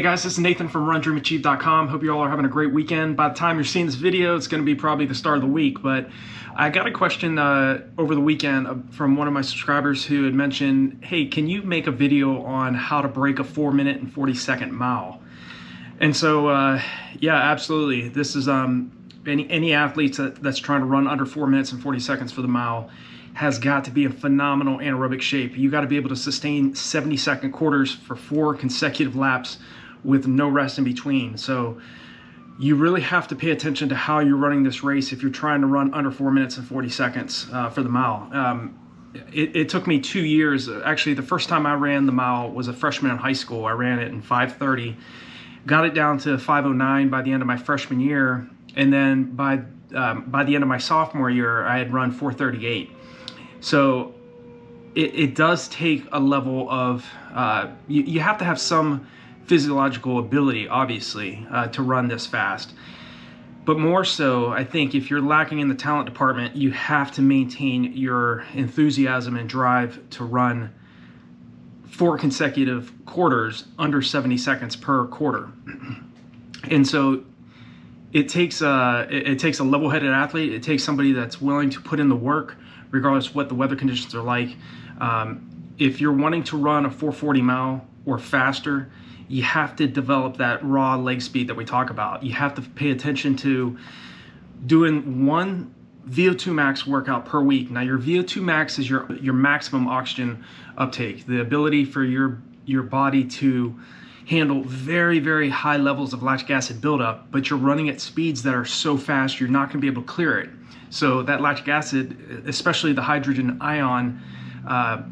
Hey guys, this is Nathan from RunDreamAchieve.com. Hope you all are having a great weekend. By the time you're seeing this video, it's going to be probably the start of the week, but I got a question over the weekend from one of my subscribers who had mentioned, hey, can you make a video on how to break a 4-minute and 40-second mile? And so, yeah, absolutely. This is any athlete that's trying to run under 4 minutes and 40 seconds for the mile has got to be in phenomenal anaerobic shape. You got to be able to sustain 70-second quarters for 4 consecutive laps with no rest in between. So you really have to pay attention to how you're running this race if you're trying to run under 4 minutes and 40 seconds for the mile. It took me 2 years. Actually, the first time I ran the mile was a freshman in high school. I ran it in 5:30, got it down to 5:09 by the end of my freshman year, and then by the end of my sophomore year, I had run 4:38. So it does take a level of, you have to have some physiological ability, obviously, to run this fast. But more so, I think if you're lacking in the talent department, you have to maintain your enthusiasm and drive to run 4 consecutive quarters under 70 seconds per quarter. And so it takes a level-headed athlete. It takes somebody that's willing to put in the work, regardless of what the weather conditions are like. If you're wanting to run a 4:40 mile or faster, you have to develop that raw leg speed that we talk about. You have to pay attention to doing 1 VO2 max workout per week. Now, your VO2 max is your maximum oxygen uptake, the ability for your body to handle very, very high levels of lactic acid buildup, but you're running at speeds that are so fast you're not going to be able to clear it. So that lactic acid, especially the hydrogen ion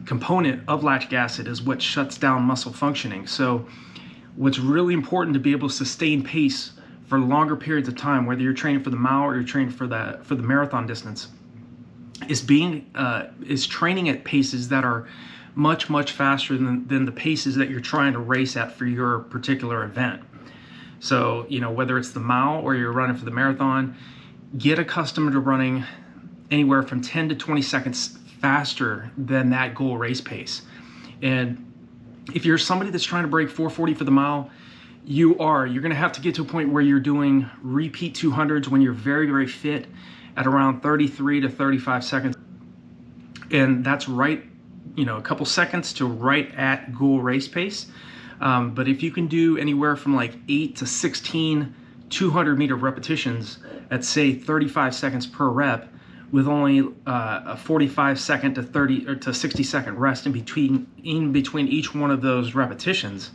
component of lactic acid, is what shuts down muscle functioning. So what's really important to be able to sustain pace for longer periods of time, whether you're training for the mile or you're training for the marathon distance, is training at paces that are much faster than the paces that you're trying to race at for your particular event. So, you know, whether it's the mile or you're running for the marathon, get accustomed to running anywhere from 10 to 20 seconds faster than that goal race pace. And if you're somebody that's trying to break 4:40 for the mile, you're going to have to get to a point where you're doing repeat 200s when you're very, very fit at around 33 to 35 seconds. And that's right, you know, a couple seconds to right at goal race pace. But if you can do anywhere from like 8 to 16 200-meter repetitions at, say, 35 seconds per rep, with only a 45-second to 30 or to 60-second rest in between each one of those repetitions,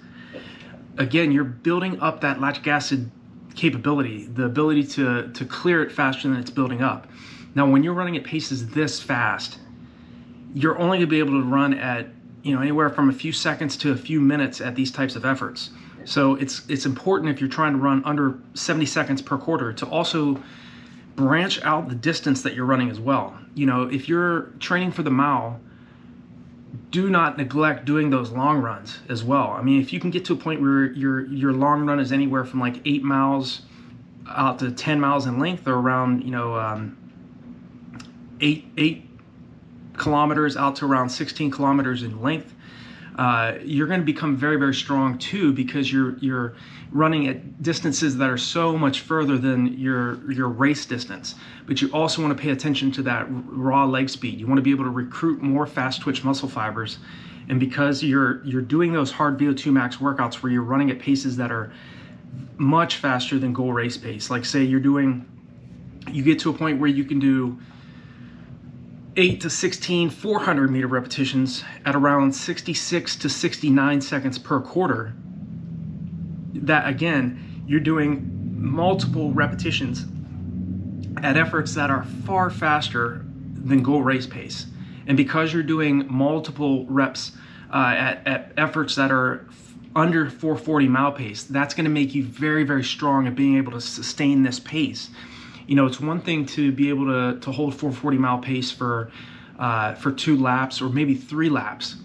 again, you're building up that lactic acid capability, the ability to clear it faster than it's building up. Now, when you're running at paces this fast, you're only going to be able to run at, you know, anywhere from a few seconds to a few minutes at these types of efforts. So it's important, if you're trying to run under 70 seconds per quarter, to also branch out the distance that you're running as well. You know, if you're training for the mile, do not neglect doing those long runs as well. I mean, if you can get to a point where your long run is anywhere from like 8 miles out to 10 miles in length, or around, you know, 8 kilometers out to around 16 kilometers in length, you're going to become very, very strong too, because you're running at distances that are so much further than your race distance. But you also want to pay attention to that raw leg speed. You want to be able to recruit more fast twitch muscle fibers. And because you're doing those hard VO2 max workouts where you're running at paces that are much faster than goal race pace, like say you get to a point where you can do 8 to 16 400-meter repetitions at around 66 to 69 seconds per quarter. That, again, you're doing multiple repetitions at efforts that are far faster than goal race pace. And because you're doing multiple reps at efforts that are under 4:40 mile pace, that's going to make you very, very strong at being able to sustain this pace. You know, it's one thing to be able to hold 4:40 mile pace for 2 laps or maybe 3 laps.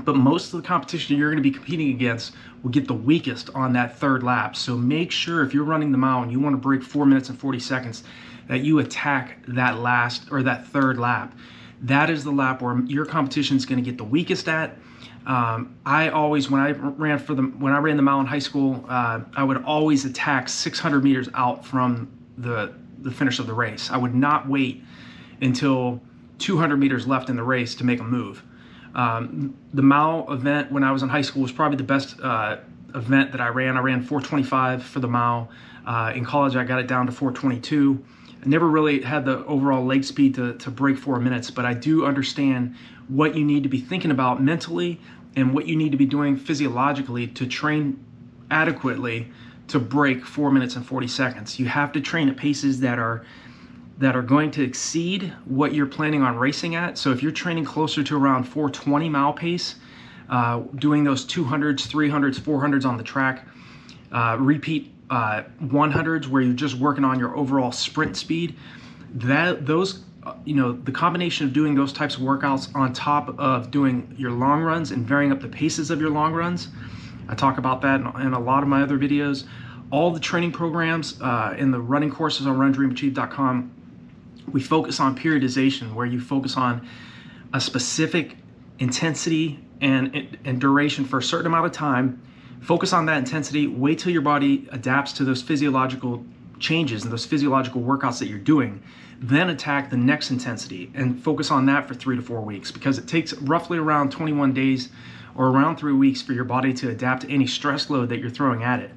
But most of the competition you're going to be competing against will get the weakest on that 3rd lap. So make sure, if you're running the mile and you want to break 4 minutes and 40 seconds, that you attack that last or that 3rd lap. That is the lap where your competition is going to get the weakest at. I always, when I ran the mile in high school, I would always attack 600 meters out from the finish of the race. I would not wait until 200 meters left in the race to make a move. The mile event when I was in high school was probably the best event that I ran. I ran 4:25 for the mile. In college, I got it down to 4:22. I never really had the overall leg speed to break 4 minutes, but I do understand what you need to be thinking about mentally and what you need to be doing physiologically to train adequately to break 4 minutes and 40 seconds. You have to train at paces that are going to exceed what you're planning on racing at. So if you're training closer to around 4:20 mile pace, doing those 200s, 300s, 400s on the track, repeat 100s where you're just working on your overall sprint speed, the combination of doing those types of workouts on top of doing your long runs and varying up the paces of your long runs. I talk about that in a lot of my other videos. All the training programs in the running courses on RunDreamAchieve.com, we focus on periodization, where you focus on a specific intensity and duration for a certain amount of time. Focus on that intensity, wait till your body adapts to those physiological changes and those physiological workouts that you're doing, then attack the next intensity and focus on that for 3 to 4 weeks, because it takes roughly around 21 days or around 3 weeks for your body to adapt to any stress load that you're throwing at it.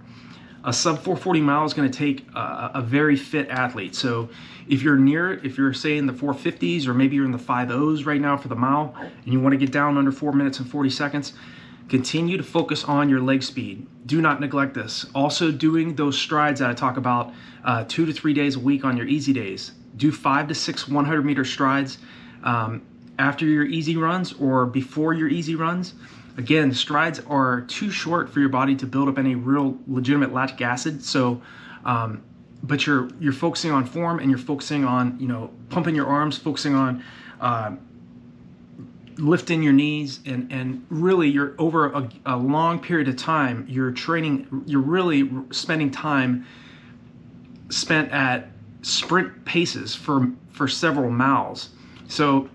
A sub 440 mile is going to take a very fit athlete. So if you're near it, if you're say in the 450s or maybe you're in the 5.0s right now for the mile and you want to get down under 4 minutes and 40 seconds, continue to focus on your leg speed. Do not neglect this. Also doing those strides that I talk about 2 to 3 days a week on your easy days. Do 5 to 6 100-meter strides after your easy runs or before your easy runs. Again, strides are too short for your body to build up any real legitimate lactic acid. So, but you're focusing on form and you're focusing on, pumping your arms, focusing on lifting your knees, and really you're over a long period of time, you're training, you're really spending time spent at sprint paces for several miles. So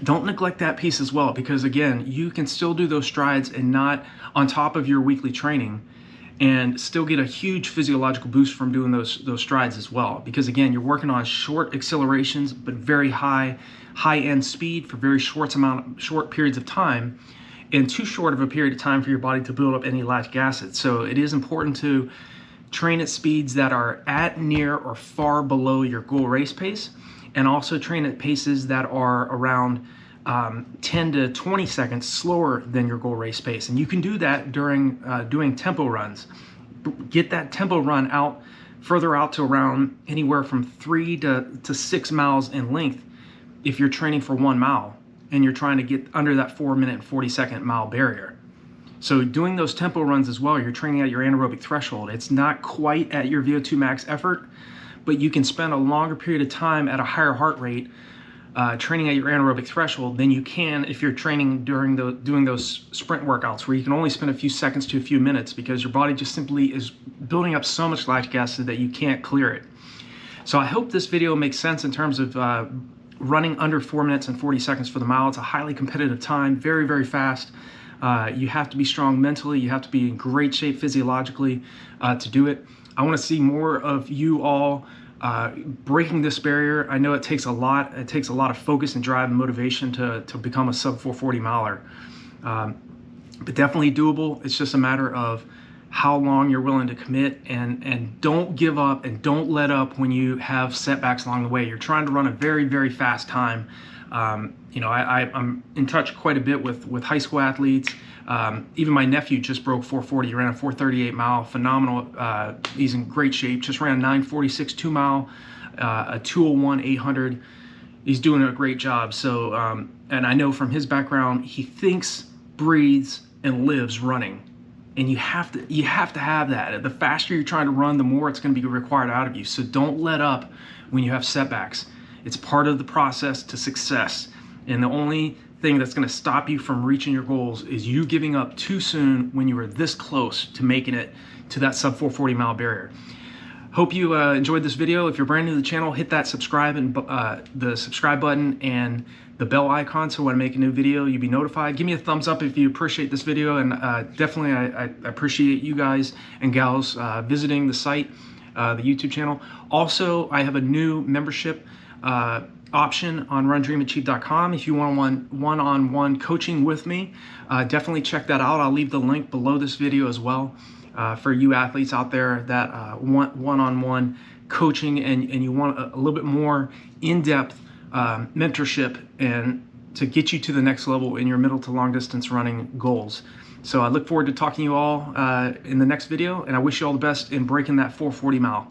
don't neglect that piece as well, because again, you can still do those strides and not on top of your weekly training and still get a huge physiological boost from doing those strides as well. Because again, you're working on short accelerations, but very high end speed for very short periods of time, and too short of a period of time for your body to build up any lactic acid. So it is important to train at speeds that are at, near, or far below your goal race pace, and also train at paces that are around 10 to 20 seconds slower than your goal race pace. And you can do that during doing tempo runs. Get that tempo run out further out to around anywhere from 3 to 6 miles in length if you're training for 1 mile and you're trying to get under that 4 minute and 40 second mile barrier. So doing those tempo runs as well, you're training at your anaerobic threshold. It's not quite at your VO2 max effort, but you can spend a longer period of time at a higher heart rate training at your anaerobic threshold than you can if you're training during doing those sprint workouts, where you can only spend a few seconds to a few minutes because your body just simply is building up so much lactic acid that you can't clear it. So I hope this video makes sense in terms of running under 4 minutes and 40 seconds for the mile. It's a highly competitive time, very, very fast. You have to be strong mentally. You have to be in great shape physiologically to do it. I want to see more of you all breaking this barrier. I know it takes a lot. It takes a lot of focus and drive and motivation to become a sub 440 miler, but definitely doable. It's just a matter of how long you're willing to commit, and don't give up and don't let up when you have setbacks along the way. You're trying to run a very, very fast time. I'm in touch quite a bit with high school athletes. Even my nephew just broke 440. He ran a 438 mile, phenomenal. He's in great shape. Just ran a 946 2 mile, a 201 800. He's doing a great job. So, and I know from his background, he thinks, breathes, and lives running. And you have to have that. The faster you're trying to run, the more it's going to be required out of you. So don't let up when you have setbacks. It's part of the process to success. And the only thing that's going to stop you from reaching your goals is you giving up too soon when you were this close to making it to that sub 440 mile barrier. Hope you enjoyed this video. If you're brand new to the channel, hit that subscribe and the subscribe button and the bell icon so when I make a new video, you'll be notified. Give me a thumbs up if you appreciate this video, and definitely I appreciate you guys and gals visiting the site, the YouTube channel. Also, I have a new membership option on RunDreamAchieve.com. If you want one-on-one coaching with me, definitely check that out. I'll leave the link below this video as well. For you athletes out there that want one-on-one coaching and you want a little bit more in-depth mentorship and to get you to the next level in your middle to long distance running goals. So I look forward to talking to you all in the next video, and I wish you all the best in breaking that 440 mile.